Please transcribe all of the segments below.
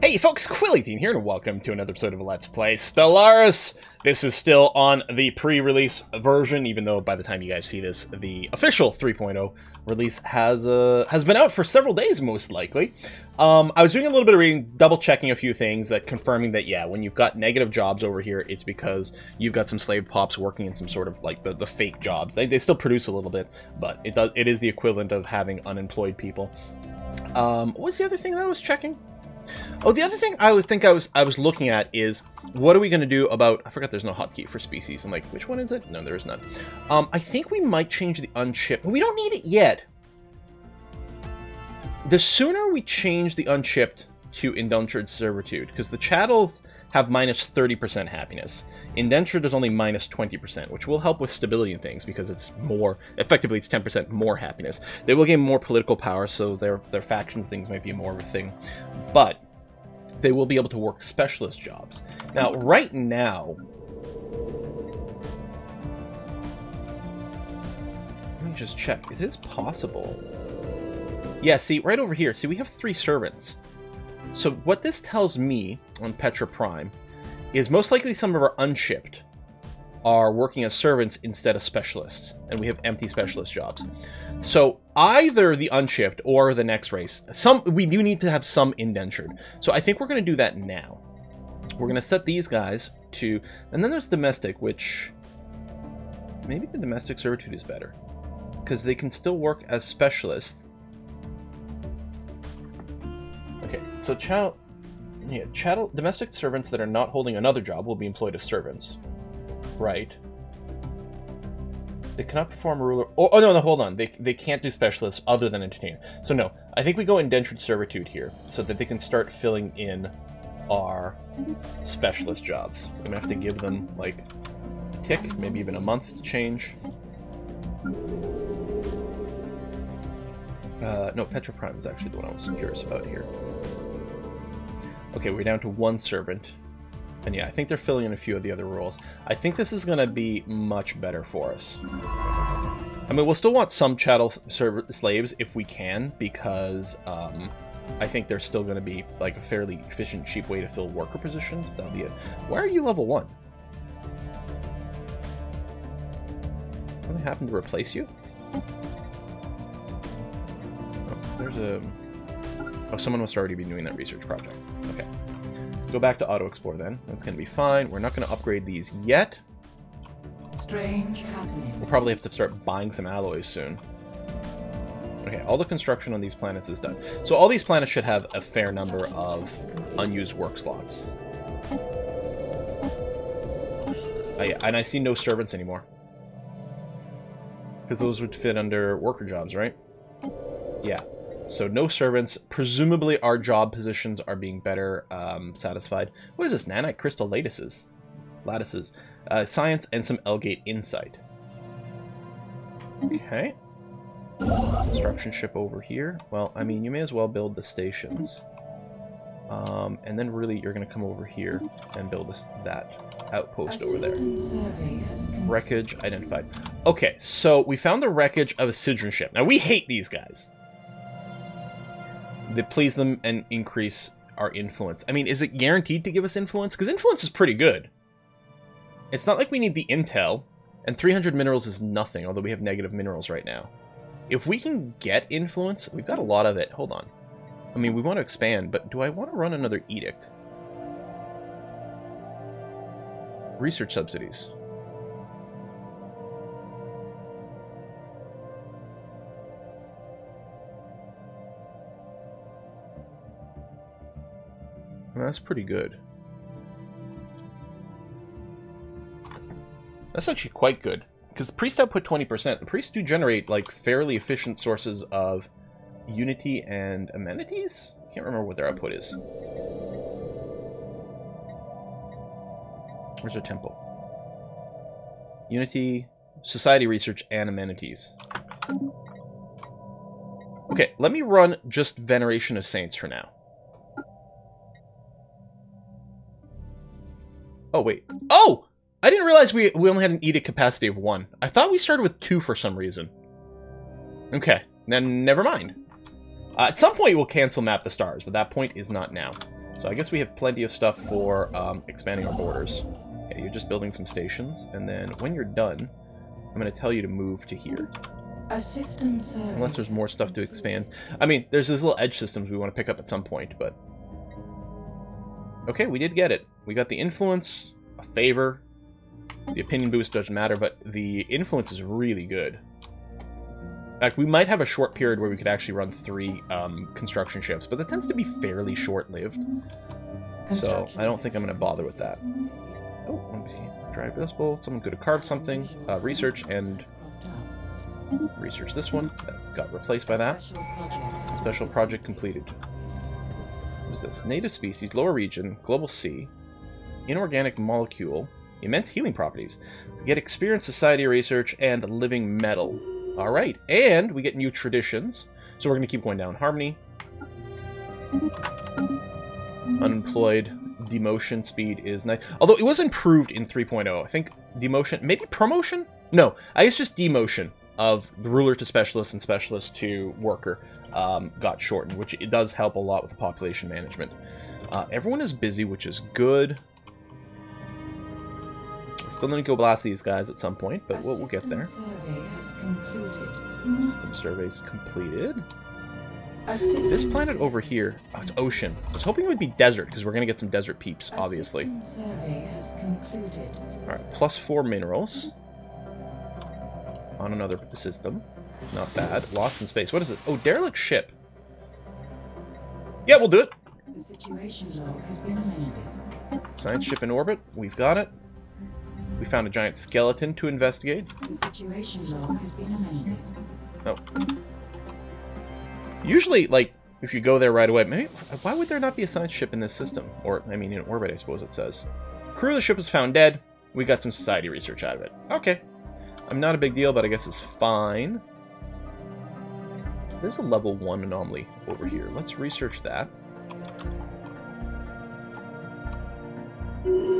Hey folks, Quillyteen here, and welcome to another episode of Let's Play Stellaris. This is still on the pre-release version, even though by the time you guys see this, the official 3.0 release has been out for several days, most likely. I was doing a little bit of reading, double-checking a few things, confirming that, yeah, when you've got negative jobs over here, it's because you've got some slave pops working in some sort of, like, the fake jobs. They still produce a little bit, but it is the equivalent of having unemployed people. What was the other thing that I was checking? Oh, the other thing I was looking at is, what are we going to do about... I forgot there's no hotkey for species. I'm like, which one is it? No, there is none. I think we might change the unshipped. We don't need it yet. The sooner we change the unshipped to indentured servitude, because the chattels have minus 30% happiness. Indentured is only minus 20%, which will help with stability and things, because it's more... Effectively, it's 10% more happiness. They will gain more political power, so their factions things might be more of a thing. But they will be able to work specialist jobs. Now, right now... Let me just check. Is this possible? Yeah, see, right over here. See, we have 3 servants. So what this tells me on Petra Prime is most likely some of our unshipped are working as servants instead of specialists, and we have empty specialist jobs. So either the unshipped or the next race, we do need to have some indentured. So I think we're going to do that now. We're going to set these guys to, and then there's domestic, which maybe the domestic servitude is better because they can still work as specialists. Okay, so domestic servants that are not holding another job will be employed as servants. Right. They cannot perform a ruler... Oh, no, hold on. They can't do specialists other than entertainer. So no, I think we go indentured servitude here so that they can start filling in our specialist jobs. We're going to have to give them, like, a tick, maybe even a month to change. No, Petra Prime is actually the one I was curious about here. Okay, we're down to 1 servant. And yeah, I think they're filling in a few of the other roles. I think this is going to be much better for us. I mean, we'll still want some chattel slaves if we can, because I think there's still going to be like a fairly efficient, cheap way to fill worker positions. That'll be it. Why are you level 1? Something happened to replace you? Oh, there's a... Oh, someone must already be doing that research project. Okay. Go back to Auto Explore then. That's going to be fine. We're not going to upgrade these yet. Strange happening. We'll probably have to start buying some alloys soon. Okay, all the construction on these planets is done. So all these planets should have a fair number of unused work slots. And I see no servants anymore. Because those would fit under worker jobs, right? Yeah. So no servants. Presumably our job positions are being better satisfied. What is this? Nanite crystal lattices. Science and some L-gate insight. Okay. Construction ship over here. Well, I mean, you may as well build the stations. And then really you're going to come over here and build that outpost over there. Wreckage identified. Okay, so we found the wreckage of a Sidron ship. Now we hate these guys. They please them and increase our influence. I mean, is it guaranteed to give us influence? Because influence is pretty good. It's not like we need the intel, and 300 minerals is nothing, although we have negative minerals right now. If we can get influence, we've got a lot of it. Hold on. I mean, we want to expand, but do I want to run another edict? Research subsidies. That's pretty good. That's actually quite good. Because priest output 20%. The priests do generate, like, fairly efficient sources of unity and amenities? I can't remember what their output is. Where's their temple? Unity, society research, and amenities. Okay, let me run just Veneration of Saints for now. Oh, wait. Oh! I didn't realize we only had an edict capacity of 1. I thought we started with 2 for some reason. Okay, then never mind. At some point we'll cancel Map the Stars, but that point is not now. So I guess we have plenty of stuff for expanding our borders. Yeah, you're just building some stations, and then when you're done, I'm going to tell you to move to here. A system service. Unless there's more stuff to expand. I mean, there's these little edge systems we want to pick up at some point, but... Okay, we did get it. We got the influence, a favor. The opinion boost doesn't matter, but the influence is really good. In fact, we might have a short period where we could actually run 3 construction ships, but that tends to be fairly short-lived. So I don't think I'm going to bother with that. Oh, drive this bowl. Someone could have carved something. Research and research this one. That got replaced by that. Special project completed. What is this? Native species, lower region, global sea, inorganic molecule, immense healing properties. Get experience, society research, and living metal. Alright, and we get new traditions. So we're going to keep going down. Harmony. Unemployed. Demotion speed is nice. Although it was improved in 3.0. I think demotion, maybe promotion? No, I guess just demotion of the ruler to specialist and specialist to worker got shortened, which it does help a lot with the population management. Everyone is busy, which is good. Still need to go blast these guys at some point, but we'll get there. System surveys completed. This planet over here, oh, it's ocean. I was hoping it would be desert, because we're going to get some desert peeps, obviously. Alright, +4 minerals. On another system. Not bad. Lost in space. What is it? Oh, derelict ship. Yeah, we'll do it. The situation log has been amended. Science ship in orbit. We've got it. We found a giant skeleton to investigate. The situation log has been amended. Oh. Usually, like, if you go there right away, maybe, why would there not be a science ship in this system? Or, I mean, in orbit, I suppose it says. Crew of the ship was found dead. We got some society research out of it. Okay. I'm not a big deal, but I guess it's fine. There's a level 1 anomaly over here. Let's research that.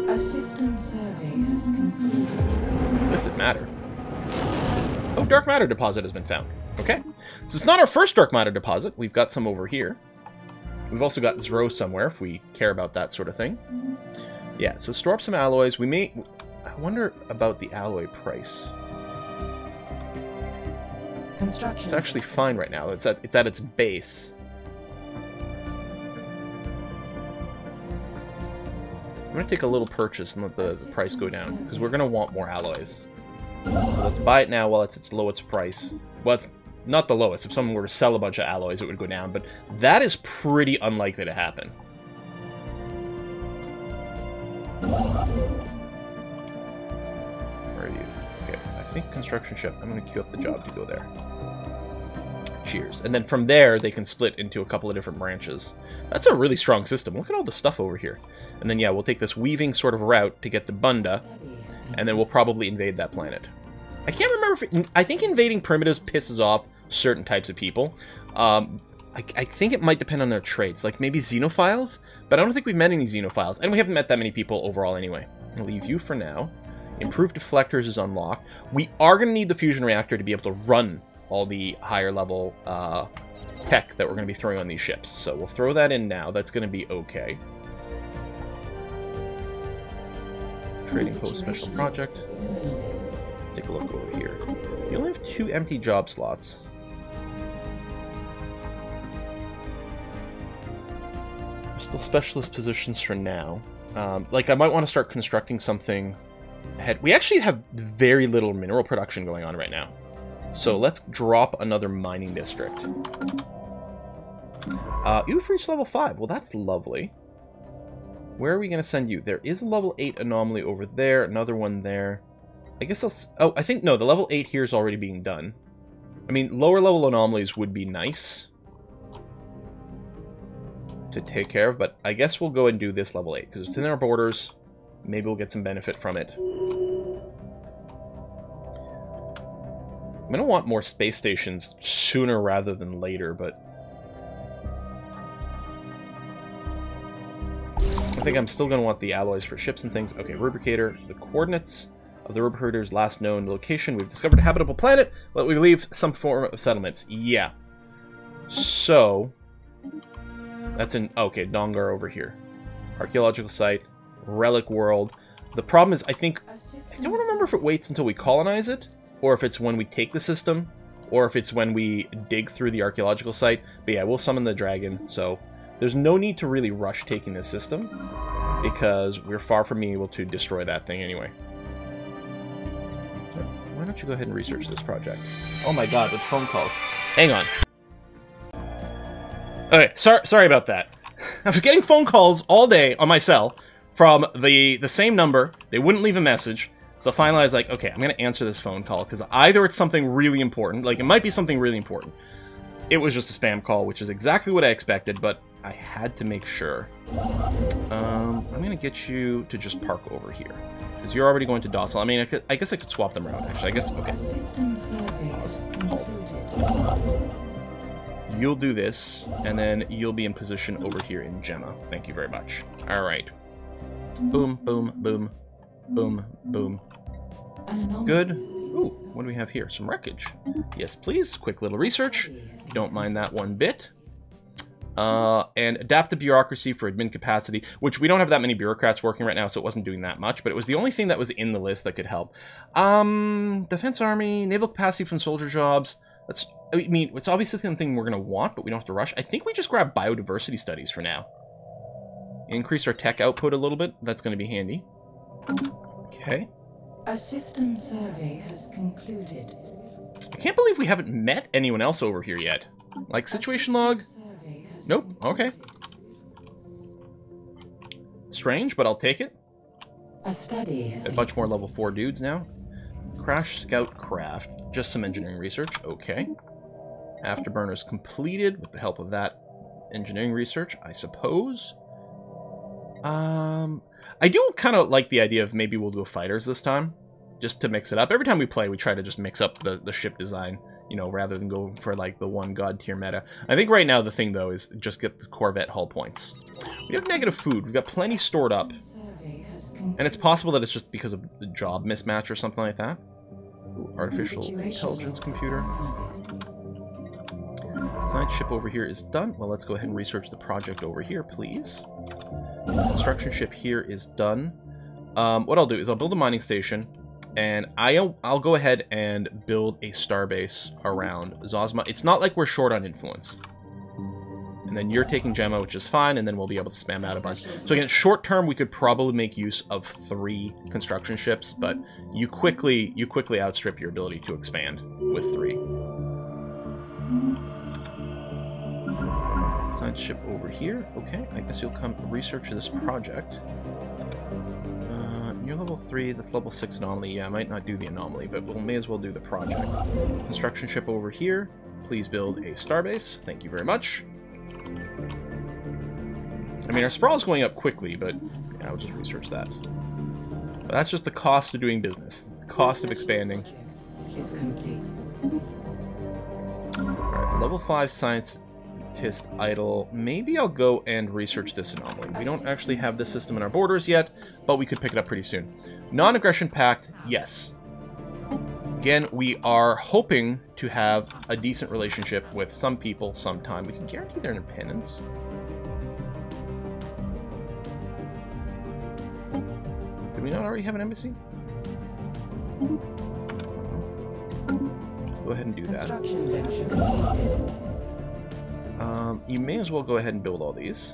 A system survey has concluded. Does it matter? Oh, dark matter deposit has been found. Okay. So it's not our first dark matter deposit. We've got some over here. We've also got Zro somewhere, if we care about that sort of thing. Yeah, so store up some alloys. We may... I wonder about the alloy price. Construction. It's actually fine right now. It's at its base. I'm going to take a little purchase and let the price go down, because we're going to want more alloys. So let's buy it now while it's its lowest price. Well, it's not the lowest. If someone were to sell a bunch of alloys, it would go down, but that is pretty unlikely to happen. Where are you? Okay, I think construction ship. I'm going to queue up the job to go there. Cheers. And then from there, they can split into a couple of different branches. That's a really strong system. Look at all the stuff over here. And then, yeah, we'll take this weaving sort of route to get to Bunda, and then we'll probably invade that planet. I can't remember if... I think invading primitives pisses off certain types of people. I think it might depend on their traits, like maybe xenophiles, but I don't think we've met any xenophiles, and we haven't met that many people overall anyway. I'll leave you for now. Improved deflectors is unlocked. We are going to need the fusion reactor to be able to run all the higher level tech that we're going to be throwing on these ships. So we'll throw that in now. That's going to be okay. Trading post special project. Take a look over here. You only have 2 empty job slots. There's still specialist positions for now. Like, I might want to start constructing something ahead. We actually have very little mineral production going on right now. So let's drop another mining district. You've reached level 5. Well, that's lovely. Where are we going to send you? There is a level 8 anomaly over there. Another one there. I guess I'll... Oh, I think... No, the level 8 here is already being done. I mean, lower level anomalies would be nice to take care of, but I guess we'll go and do this level 8, because it's in our borders. Maybe we'll get some benefit from it. I'm going to want more space stations sooner rather than later, but... I think I'm still going to want the alloys for ships and things. Okay, Rubricator. The coordinates of the Rubricator's last known location. We've discovered a habitable planet, but we believe some form of settlements. Yeah. So... That's in... Okay, Dongar over here. archaeological site, relic world. The problem is, I don't remember if it waits until we colonize it, or if it's when we take the system, or if it's when we dig through the archaeological site. But yeah, we'll summon the dragon, so there's no need to really rush taking this system, because we're far from being able to destroy that thing anyway. So, why don't you go ahead and research this project? Oh my god, with phone calls. Hang on. Okay, sorry about that. I was getting phone calls all day on my cell from the same number. They wouldn't leave a message. So finally I was like, okay, I'm going to answer this phone call, because either it's something really important, like it might be something really important. It was just a spam call, which is exactly what I expected, but I had to make sure. I'm going to get you to just park over here, because you're already going to docile. I mean, I guess I could swap them around, actually. I guess, okay. System survey is concluded. You'll do this, and then you'll be in position over here in Gemma. Thank you very much. All right. Boom, boom, boom, boom, boom. Good. Ooh, what do we have here? Some wreckage. Yes, please. Quick little research. Don't mind that one bit. And adaptive bureaucracy for admin capacity, which we don't have that many bureaucrats working right now, so it wasn't doing that much, but it was the only thing that was in the list that could help. Defense army, naval capacity from soldier jobs. I mean, it's obviously something we're going to want, but we don't have to rush. I think we just grab biodiversity studies for now. Increase our tech output a little bit. That's going to be handy. Okay. A system survey has concluded. I can't believe we haven't met anyone else over here yet. Like, situation log? Nope. Okay. Strange, but I'll take it. A study has A bunch more level 4 dudes now. Crash Scout Craft. Just some engineering research. Okay. Afterburners completed with the help of that engineering research, I suppose. I do kind of like the idea of maybe we'll do a fighters this time, just to mix it up. Every time we play, we try to just mix up the ship design, you know, rather than go for like the one god tier meta. I think right now the thing though is just get the Corvette hull points. We have negative food. We've got plenty stored up, and it's possible that it's just because of the job mismatch or something like that. Ooh, artificial intelligence computer. Science ship over here is done. Well, let's go ahead and research the project over here, please. Construction ship here is done. What I'll do is I'll build a mining station, and I'll go ahead and build a starbase around Zosma. It's not like we're short on influence. And then you're taking Gemma, which is fine, and then we'll be able to spam out a bunch. So again, short term, we could probably make use of 3 construction ships, but you quickly outstrip your ability to expand with 3. Science ship over here. Okay, I guess you'll come research this project. You're level 3, that's level 6 anomaly. Yeah, I might not do the anomaly, but we may as well do the project. Construction ship over here. Please build a starbase. Thank you very much. I mean, our sprawl is going up quickly, but yeah, I'll just research that. But that's just the cost of doing business. The cost of expanding. Is complete. Alright, level 5 scientist idle. Maybe I'll go and research this anomaly. We don't actually have this system in our borders yet, but we could pick it up pretty soon. Non-aggression pact, yes. Again, we are hoping to have a decent relationship with some people sometime. We can guarantee their independence. Did we not already have an embassy? Go ahead and do that. Construction venture completed. You may as well go ahead and build all these.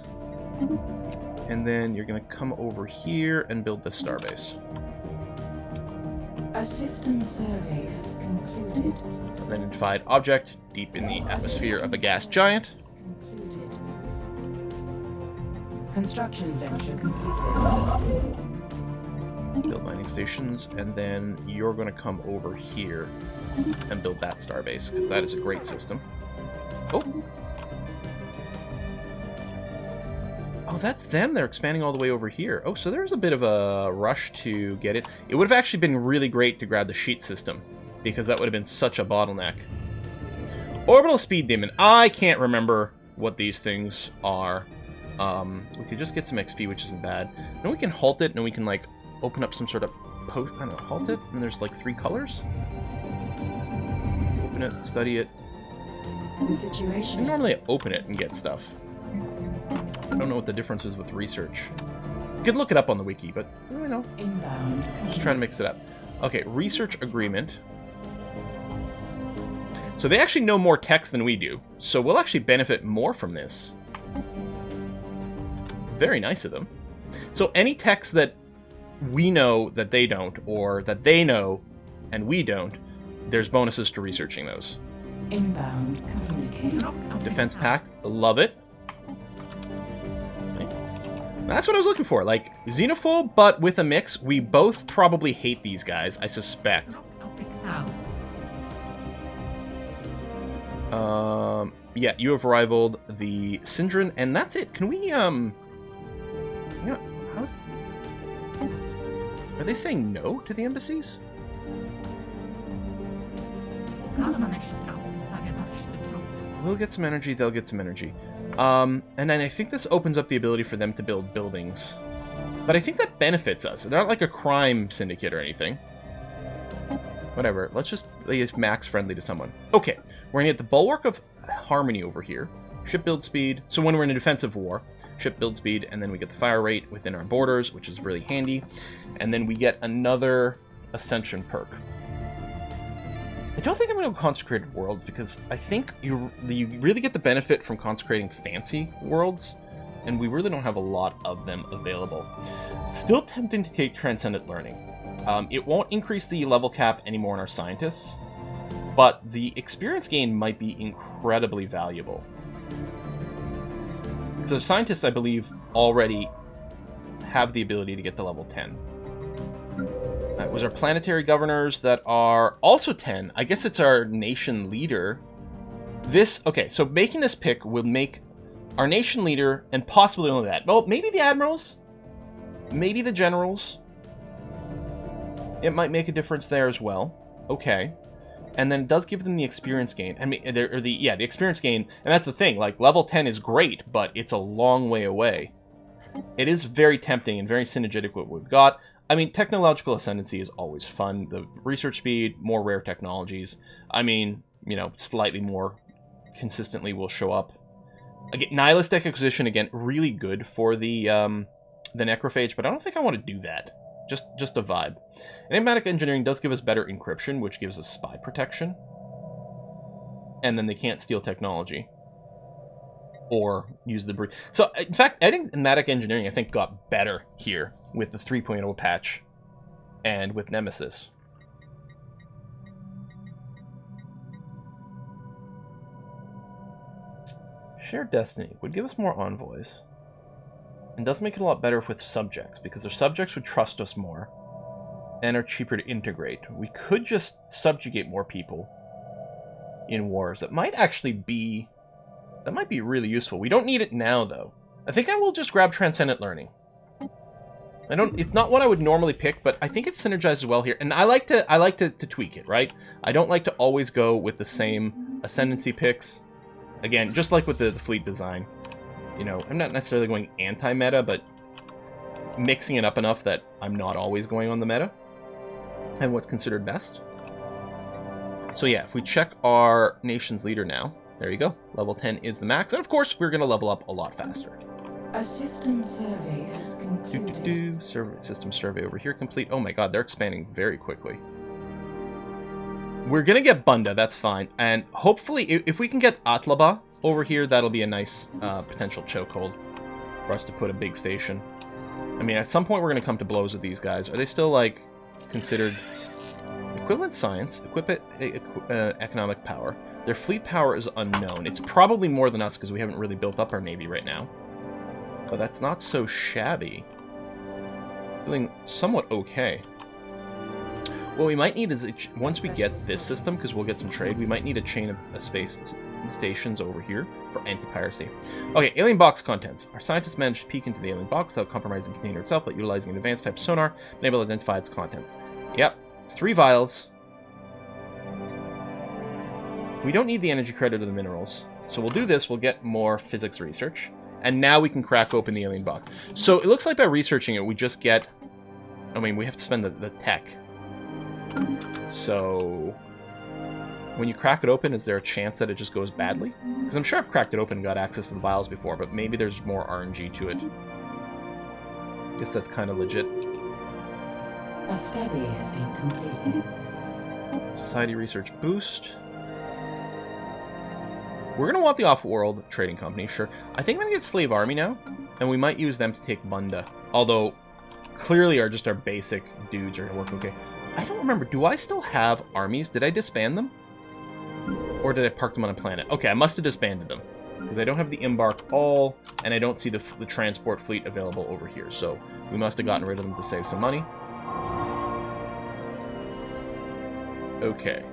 And then you're going to come over here and build this starbase. A system survey has concluded. Unidentified object deep in the atmosphere of a gas giant. Construction venture completed. Build mining stations, and then you're going to come over here and build that starbase, because that is a great system. Oh! Oh, that's them. They're expanding all the way over here. Oh, so there's a bit of a rush to get it. It would have actually been really great to grab the sheet system, because that would have been such a bottleneck. Orbital speed demon. I can't remember what these things are. We could just get some XP, which isn't bad. And we can halt it, and we can, like, open up some sort of post. I don't know, halt it, and there's, like, 3 colors. Open it, study it. The situation. I normally open it and get stuff. But don't know what the difference is with research. You could look it up on the wiki, but, you know, Inbound. just trying to mix it up. Okay, research agreement. So they actually know more text than we do, so we'll actually benefit more from this. Very nice of them. So any text that we know that they don't, or that they know and we don't, there's bonuses to researching those. Inbound communication. Defense pack, love it. Okay. That's what I was looking for, like xenophobe, but with a mix. We both probably hate these guys, I suspect. Yeah, you have rivaled the Syndron, and that's it. Can we, you know, how's... Are they saying no to the embassies? We'll get some energy, they'll get some energy. And then I think this opens up the ability for them to build buildings. But I think that benefits us. They're not like a crime syndicate or anything. Whatever, let's just make max friendly to someone. Okay, we're gonna get the Bulwark of Harmony over here. Ship build speed, so when we're in a defensive war, ship build speed, and then we get the fire rate within our borders, which is really handy. And then we get another Ascension perk. I don't think I'm going to go Consecrated Worlds, because I think you really get the benefit from consecrating fancy worlds, and we really don't have a lot of them available. Still tempting to take Transcendent Learning. It won't increase the level cap anymore in our scientists, but the experience gain might be incredibly valuable. So scientists, I believe, already have the ability to get to level 10. That was our planetary governors that are also 10. I guess it's our nation leader. This, okay, so making this pick will make our nation leader, and possibly only that. Well, maybe the admirals, maybe the generals. It might make a difference there as well. Okay. And then it does give them the experience gain. I mean, the experience gain. And that's the thing, like, level 10 is great, but it's a long way away. It is very tempting and very synergetic with what we've got. I mean, technological ascendancy is always fun. The research speed, more rare technologies. I mean, you know, slightly more consistently will show up. Again, nihilistic acquisition, again, really good for the necrophage, but I don't think I want to do that. Just a vibe. Enigmatic engineering does give us better encryption, which gives us spy protection. And then they can't steal technology. Or use the breach. So, in fact, enigmatic engineering, I think, got better here with the 3.0 patch and with Nemesis. Shared Destiny would give us more envoys. And does make it a lot better with subjects, because their subjects would trust us more and are cheaper to integrate. We could just subjugate more people in wars. That might actually be... That might be really useful. We don't need it now, though. I think I will just grab Transcendent Learning. It's not what I would normally pick, but I think it synergizes well here. And I like to tweak it, right? I don't like to always go with the same ascendancy picks. Again, just like with the fleet design. You know, I'm not necessarily going anti-meta, but mixing it up enough that I'm not always going on the meta and what's considered best. So yeah, if we check our nation's leader now, there you go. Level 10 is the max, and of course, we're going to level up a lot faster. A system survey has concluded. System survey over here complete. Oh my god, they're expanding very quickly. We're going to get Bunda, that's fine. And hopefully, if we can get Atlaba over here, that'll be a nice potential chokehold for us to put a big station. I mean, at some point, we're going to come to blows with these guys. Are they still, like, considered equivalent science, economic power? Their fleet power is unknown. It's probably more than us because we haven't really built up our navy right now. But that's not so shabby. Feeling somewhat okay. What we might need is, once we get this system, because we'll get some trade, we might need a chain of space stations over here for anti-piracy. Okay, alien box contents. Our scientists managed to peek into the alien box without compromising the container itself, but utilizing an advanced type of sonar, and able to identify its contents. Yep, 3 vials. We don't need the energy credit of the minerals, so we'll do this, we'll get more physics research, and now we can crack open the alien box. So it looks like by researching it, we just get... I mean, we have to spend the tech. So... When you crack it open, is there a chance that it just goes badly? Because I'm sure I've cracked it open and got access to the vials before, but maybe there's more RNG to it. Guess that's kind of legit. A study has been completed. Society research boost. We're going to want the off-world trading company, sure. I think I'm going to get Slave Army now, and we might use them to take Bunda. Although, clearly our basic dudes are going to work okay. I don't remember. Do I still have armies? Did I disband them? Or did I park them on a planet? Okay, I must have disbanded them. Because I don't have the Embark all, and I don't see the transport fleet available over here. So, we must have gotten rid of them to save some money. Okay.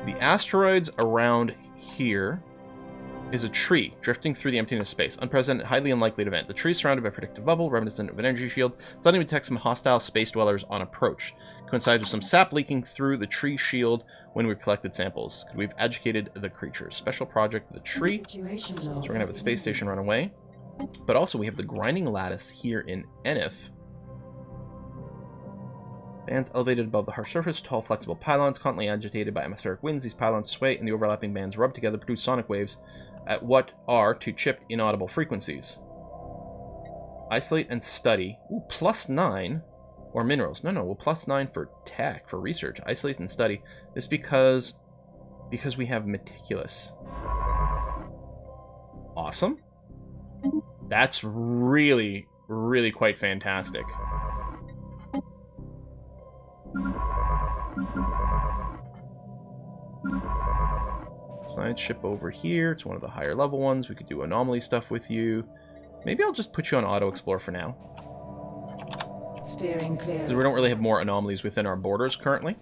The asteroids around here is a tree drifting through the emptiness of space. Unprecedented, highly unlikely event. The tree is surrounded by a protective bubble, reminiscent of an energy shield. Suddenly detects some hostile space dwellers on approach. Coincides with some sap leaking through the tree shield when we collected samples. We've educated the creatures. Special project, the tree. So we're going to have a space station run away. But also we have the grinding lattice here in Enif. Bands elevated above the harsh surface, tall, flexible pylons, constantly agitated by atmospheric winds. These pylons sway, and the overlapping bands rub together, produce sonic waves at what are to chipped, inaudible frequencies. Isolate and study. Ooh, +9. Or minerals. No, well, +9 for tech, for research. Isolate and study. This because we have meticulous. Awesome. That's really, really quite fantastic. Science ship over here. It's one of the higher level ones. We could do anomaly stuff with you. Maybe I'll just put you on auto explore for now. Steering clear. Because we don't really have more anomalies within our borders currently.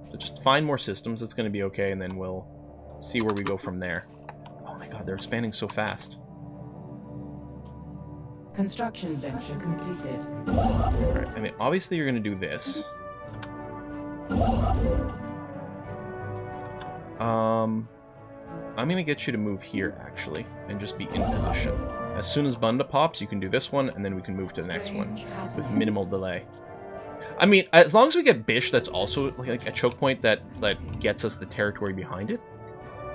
So just find more systems. It's going to be okay, and then we'll see where we go from there. Oh my god, they're expanding so fast. Construction venture completed. Alright, I mean, obviously you're going to do this. I'm going to get you to move here, actually, and just be in position. As soon as Bunda pops, you can do this one, and then we can move to the next one with minimal delay. I mean, as long as we get Bish, that's also like a choke point that gets us the territory behind it.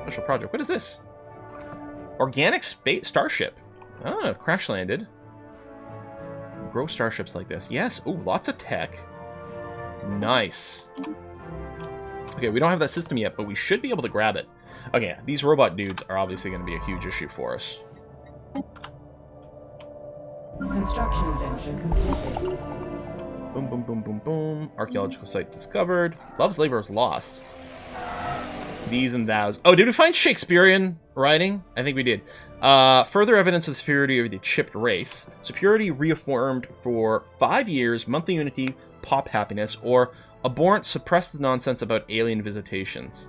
Special project. What is this? Organic space starship. Ah, crash landed. Grow starships like this. Yes. Ooh, lots of tech. Nice. Okay, we don't have that system yet, but we should be able to grab it. Okay, these robot dudes are obviously going to be a huge issue for us. Construction venture completed. Boom, boom, boom, boom, boom. Archaeological site discovered. Love's labor is lost. These and thous. Oh, did we find Shakespearean writing? I think we did. Further evidence of the superiority of the chipped race. Superiority reaffirmed for 5 years. Monthly unity, pop happiness, or abhorrent suppress the nonsense about alien visitations.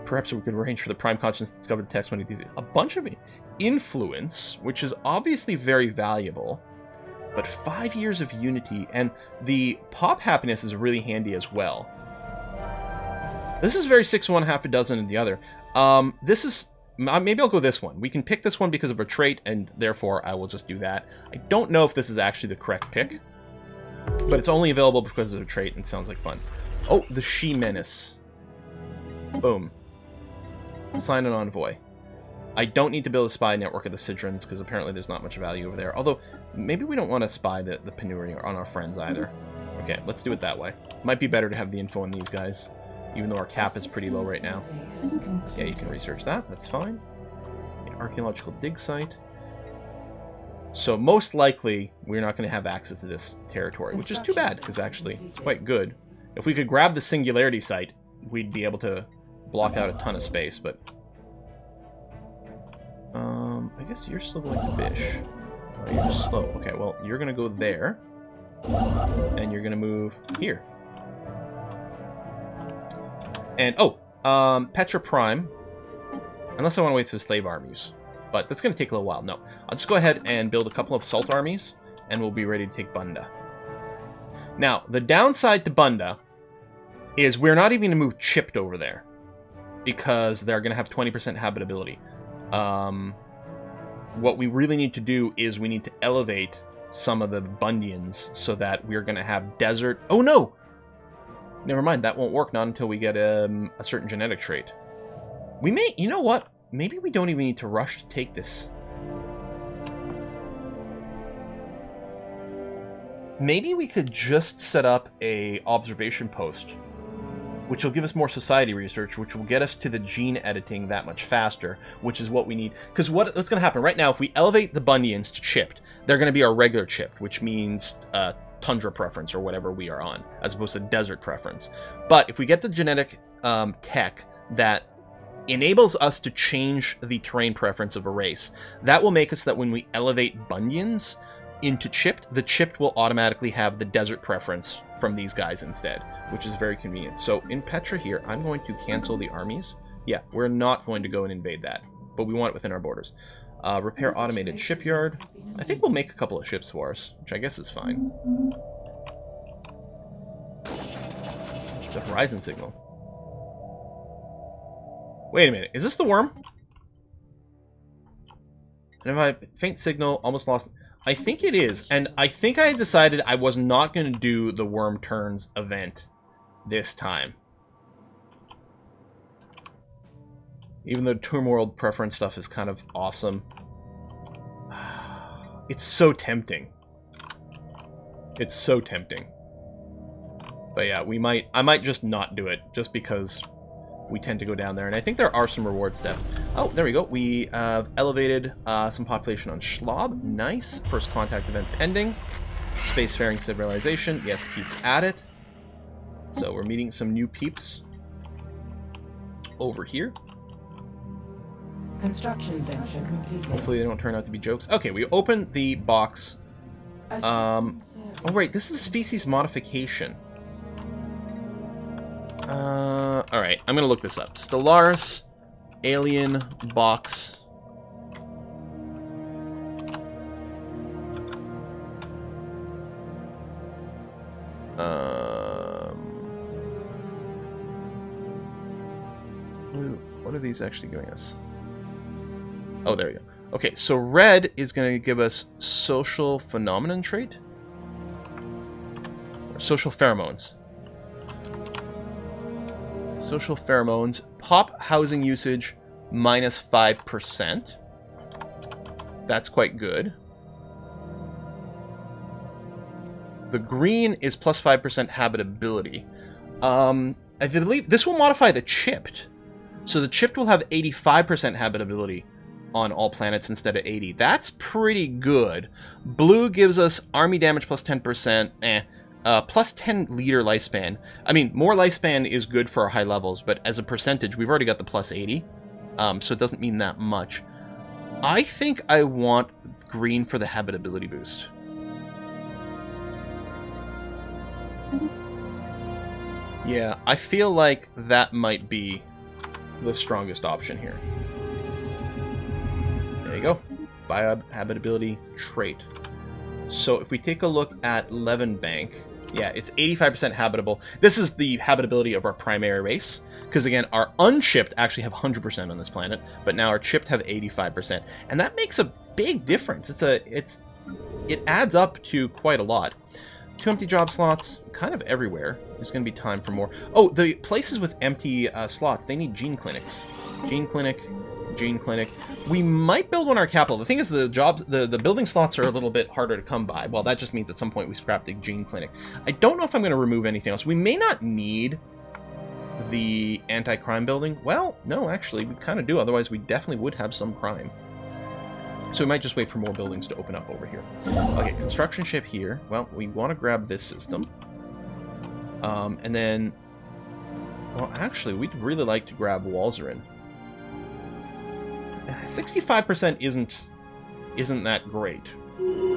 Perhaps we could arrange for the prime conscience to discover the text one of these. A bunch of influence, which is obviously very valuable. But 5 years of unity, and the pop happiness is really handy as well. This is very 6 one, half a dozen in the other. This is... Maybe I'll go this one. We can pick this one because of a trait, and therefore I will just do that. I don't know if this is actually the correct pick. But it's only available because of a trait, and sounds like fun. Oh, the She Menace. Boom. Sign an envoy. I don't need to build a spy network of the Sidrons, because apparently there's not much value over there. Although, maybe we don't want to spy the Penuri on our friends either. Okay, let's do it that way. Might be better to have the info on these guys, even though our cap is pretty low right now. Yeah, you can research that. That's fine. The archaeological dig site. So most likely, we're not going to have access to this territory, which is too bad, because actually, it's quite good. If we could grab the Singularity site, we'd be able to block out a ton of space, but... I guess you're still going to Bish. Oh, you're just slow. Okay, well, you're going to go there, and you're going to move here. And, Petra Prime, unless I want to wait for the slave armies. But that's going to take a little while. No, I'll just go ahead and build a couple of assault armies, and we'll be ready to take Bunda. Now, the downside to Bunda is we're not even going to move Chipped over there, because they're going to have 20% habitability. What we really need to do is we need to elevate some of the Bundians so that we're going to have desert... Oh, no! Never mind, that won't work, not until we get a certain genetic trait. We may... You know what? Maybe we don't even need to rush to take this. Maybe we could just set up a observation post, which will give us more society research, which will get us to the gene editing that much faster, which is what we need. Because what's going to happen right now, if we elevate the Bundians to chipped, they're going to be our regular chipped, which means tundra preference or whatever we are on, as opposed to desert preference. But if we get the genetic tech that enables us to change the terrain preference of a race, that will make us that when we elevate Bundians into chipped, the chipped will automatically have the desert preference from these guys instead, which is very convenient. So in Petra here, I'm going to cancel the armies. Yeah, we're not going to go and invade that, but we want it within our borders. Repair automated shipyard. I think we'll make a couple of ships for us, which I guess is fine. The horizon signal. Wait a minute, is this the worm? And if I faint signal, almost lost... I think it is, and I think I decided I was not going to do the Worm Turns event this time. Even though Tomb World preference stuff is kind of awesome. It's so tempting. It's so tempting. But yeah, I might just not do it, just because we tend to go down there, and I think there are some reward steps. Oh, there we go. We have elevated some population on Schlob. Nice. First contact event pending. Spacefaring civilization. Yes, keep at it. So we're meeting some new peeps over here. Construction venture completed. Hopefully they don't turn out to be jokes. Okay, we opened the box. Oh wait, this is a species modification. Alright, I'm gonna look this up. Stellaris, alien, box. What are these actually giving us? Oh, there we go. Okay, so red is gonna give us social phenomenon trait? Or social pheromones. Social pheromones, pop housing usage minus 5%. That's quite good. The green is plus 5% habitability. I believe this will modify the chipped. So the chipped will have 85% habitability on all planets instead of 80. That's pretty good. Blue gives us army damage plus 10%. Plus 10 liter lifespan. I mean, more lifespan is good for our high levels, but as a percentage, we've already got the plus 80. So it doesn't mean that much. I think I want green for the habitability boost. Yeah, I feel like that might be the strongest option here. There you go. Biohabitability trait. So if we take a look at Levenbank, yeah, it's 85% habitable. This is the habitability of our primary race. Because again, our unchipped actually have 100% on this planet, but now our chipped have 85%. And that makes a big difference. It adds up to quite a lot. 2 empty job slots, kind of everywhere. There's going to be time for more. Oh, the places with empty slots, they need gene clinics. Gene clinic, gene clinic. We might build one in our capital. The thing is, the building slots are a little bit harder to come by. Well, that just means at some point we scrap the gene clinic. I don't know if I'm going to remove anything else. We may not need the anti-crime building. Well, no, actually, we kind of do. Otherwise, we definitely would have some crime. So we might just wait for more buildings to open up over here. Okay, construction ship here. Well, we want to grab this system. And then... Well, actually, we'd really like to grab Walzerin. 65% isn't that great.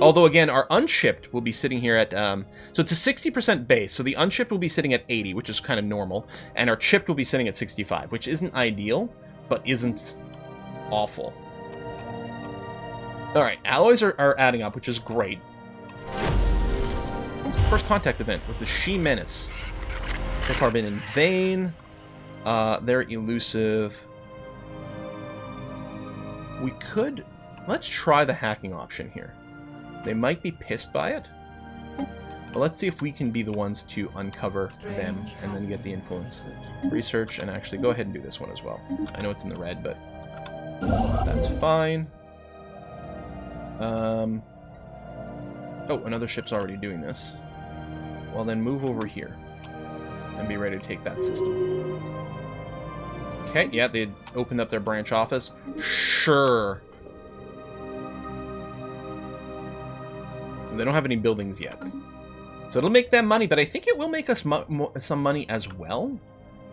Although, again, our unchipped will be sitting here at... so it's a 60% base, so the unchipped will be sitting at 80, which is kind of normal. And our chipped will be sitting at 65, which isn't ideal, but isn't awful. Alright, alloys are adding up, which is great. First contact event with the She Menace. So far been in vain. They're elusive. We could... Let's try the hacking option here. They might be pissed by it. But let's see if we can be the ones to uncover them and then get the influence. Research, and actually go ahead and do this one as well. I know it's in the red, but that's fine. Oh, another ship's already doing this. Well, then move over here and be ready to take that system. Okay, yeah, they opened up their branch office. Sure. So they don't have any buildings yet. So it'll make them money, but I think it will make us some money as well.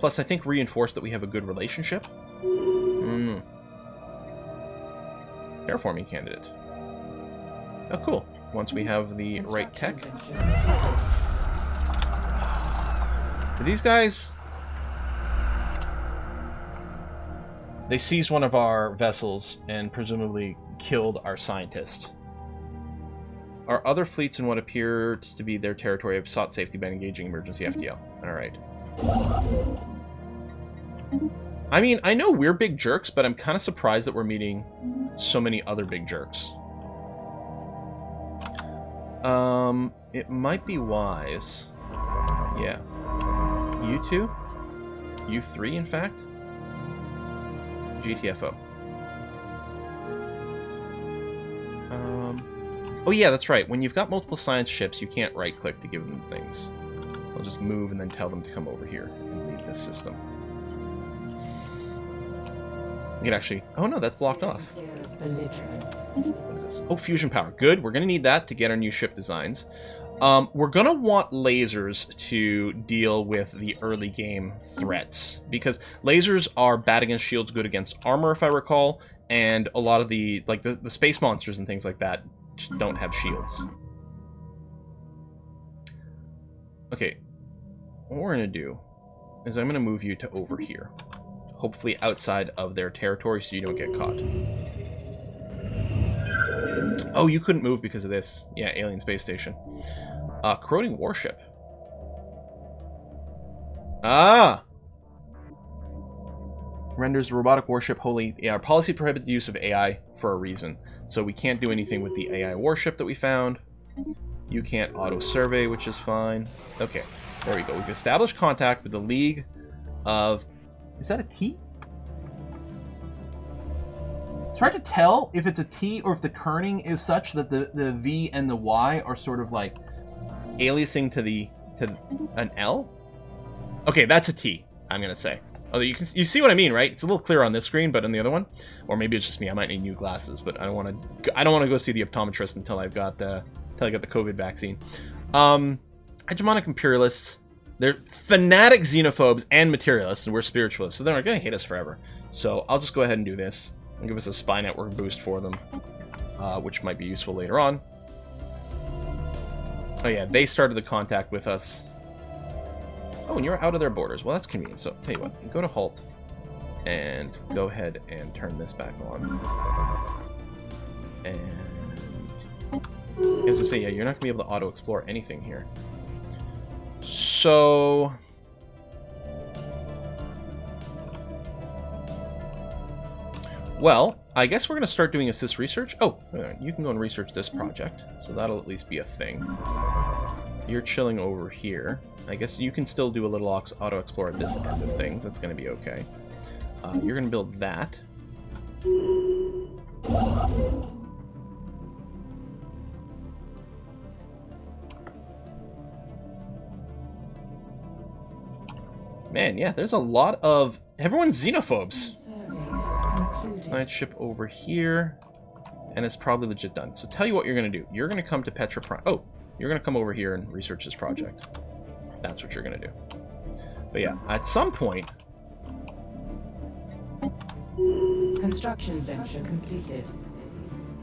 Plus, I think reinforce that we have a good relationship. Terraforming candidate. Oh, cool. Once we have the right tech. These guys... They seized one of our vessels and presumably killed our scientist. Our other fleets in what appears to be their territory have sought safety by engaging emergency FTL. Alright. I mean, I know we're big jerks, but I'm kind of surprised that we're meeting so many other big jerks. It might be wise. Yeah. You two? You three, in fact? GTFO. Oh yeah, that's right. When you've got multiple science ships, you can't right-click to give them things. I'll just move and then tell them to come over here and leave this system. You can actually... Oh no, that's blocked off. What is this? Oh, fusion power. Good. We're going to need that to get our new ship designs. We're going to want lasers to deal with the early game threats, because lasers are bad against shields, good against armor, if I recall, and a lot of the, like, the space monsters and things like that just don't have shields. Okay, what we're going to do is I'm going to move you to over here, hopefully outside of their territory so you don't get caught. Oh, you couldn't move because of this. Yeah, alien space station. Corroding warship. Ah! Renders the robotic warship wholly... Yeah, our policy prohibits the use of AI for a reason. So we can't do anything with the AI warship that we found. You can't auto-survey, which is fine. Okay, there we go. We've established contact with the League of... Is that a T? It's hard to tell if it's a T or if the kerning is such that the V and the Y are sort of like aliasing to an L. Okay, that's a T, I'm gonna say. Although you see what I mean, right? It's a little clearer on this screen, but on the other one, or maybe it's just me. I might need new glasses, but I don't want to go see the optometrist until I got the COVID vaccine. Hegemonic imperialists, they're fanatic xenophobes and materialists, and we're spiritualists, so they're not gonna hate us forever. So I'll just go ahead and do this. And give us a spy network boost for them, which might be useful later on. Oh yeah, they started the contact with us. Oh, and you're out of their borders. Well, that's convenient. So, tell you what, go to halt, and go ahead and turn this back on. And as I say, yeah, you're not gonna be able to auto-explore anything here. So... Well, I guess we're going to start doing assist research. Oh, you can go and research this project, so that'll at least be a thing. You're chilling over here. I guess you can still do a little auto-explore at this end of things. That's going to be okay. You're going to build that. Man, yeah, there's a lot of... Everyone's xenophobes. Science ship over here, and it's probably legit done. So tell you what you're going to do. You're going to come to Petra Prime. Oh, you're going to come over here and research this project. That's what you're going to do. But yeah, at some point... Construction venture completed.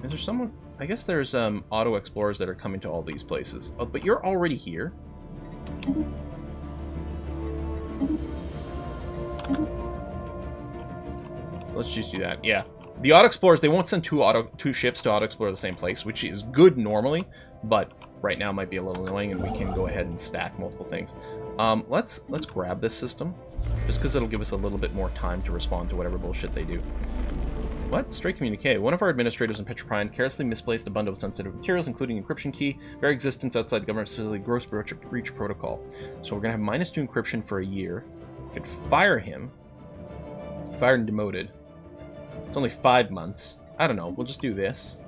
Is there someone... I guess there's auto explorers that are coming to all these places. Oh, but you're already here. Let's just do that. Yeah. The auto explorers, they won't send two ships to auto explore the same place, which is good normally, but right now might be a little annoying, and we can go ahead and stack multiple things. Let's grab this system, just because it'll give us a little bit more time to respond to whatever bullshit they do. What? Stray communique. One of our administrators in Petroprine carelessly misplaced a bundle of sensitive materials, including encryption key, very existence outside the government facility, gross breach protocol. So we're going to have -2 encryption for a year. We could fire him. Fired and demoted. It's only 5 months. I don't know. We'll just do this.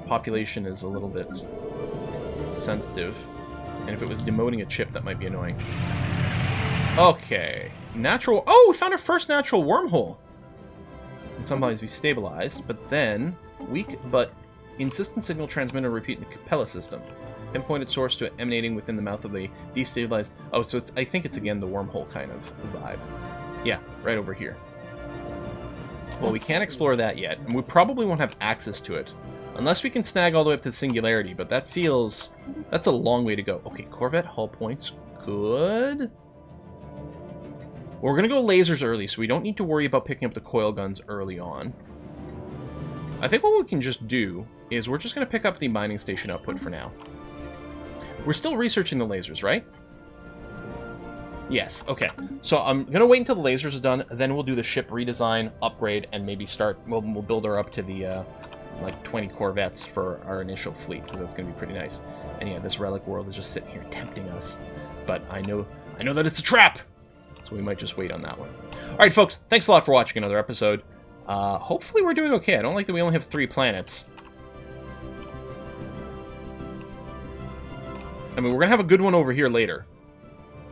Population is a little bit sensitive. And if it was demoting a chip, that might be annoying. Okay. Natural... Oh, we found our first natural wormhole. And sometimes we stabilized, but then... Weak, but insistent signal transmitter repeat in the Capella system. Pinpointed source to emanating within the mouth of a destabilized... Oh, so it's, I think it's again the wormhole kind of vibe. Yeah, right over here. Well, we can't explore that yet, and we probably won't have access to it. Unless we can snag all the way up to the Singularity, but that feels... That's a long way to go. Okay, Corvette hull points. Good. We're going to go lasers early, so we don't need to worry about picking up the coil guns early on. I think what we can just do is we're just going to pick up the mining station output for now. We're still researching the lasers, right? Yes, okay. So I'm going to wait until the lasers are done, then we'll do the ship redesign, upgrade, and maybe start... We'll build her up to the, like, 20 Corvettes for our initial fleet, because that's going to be pretty nice. And yeah, this relic world is just sitting here tempting us. But I know that it's a trap! So we might just wait on that one. Alright, folks, thanks a lot for watching another episode. Hopefully we're doing okay. I don't like that we only have 3 planets. I mean, we're going to have a good one over here later.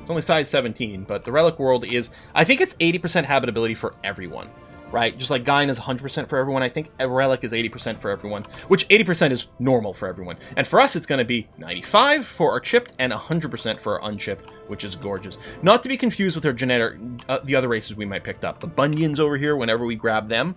It's only size 17, but the relic world is... I think it's 80% habitability for everyone, right? Just like Gain is 100% for everyone, I think a relic is 80% for everyone, which 80% is normal for everyone. And for us, it's going to be 95 for our chipped and 100% for our unchipped, which is gorgeous. Not to be confused with our genetic... the other races we might pick up. The Bundians over here, whenever we grab them,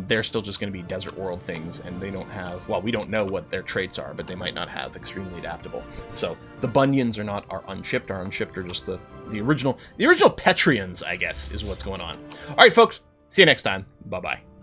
they're still just going to be desert world things, and they don't have... Well, we don't know what their traits are, but they might not have extremely adaptable. So, the Bundians are not our unchipped. Our unchipped are just the original... The original Petrians, I guess, is what's going on. Alright, folks. See you next time. Bye-bye.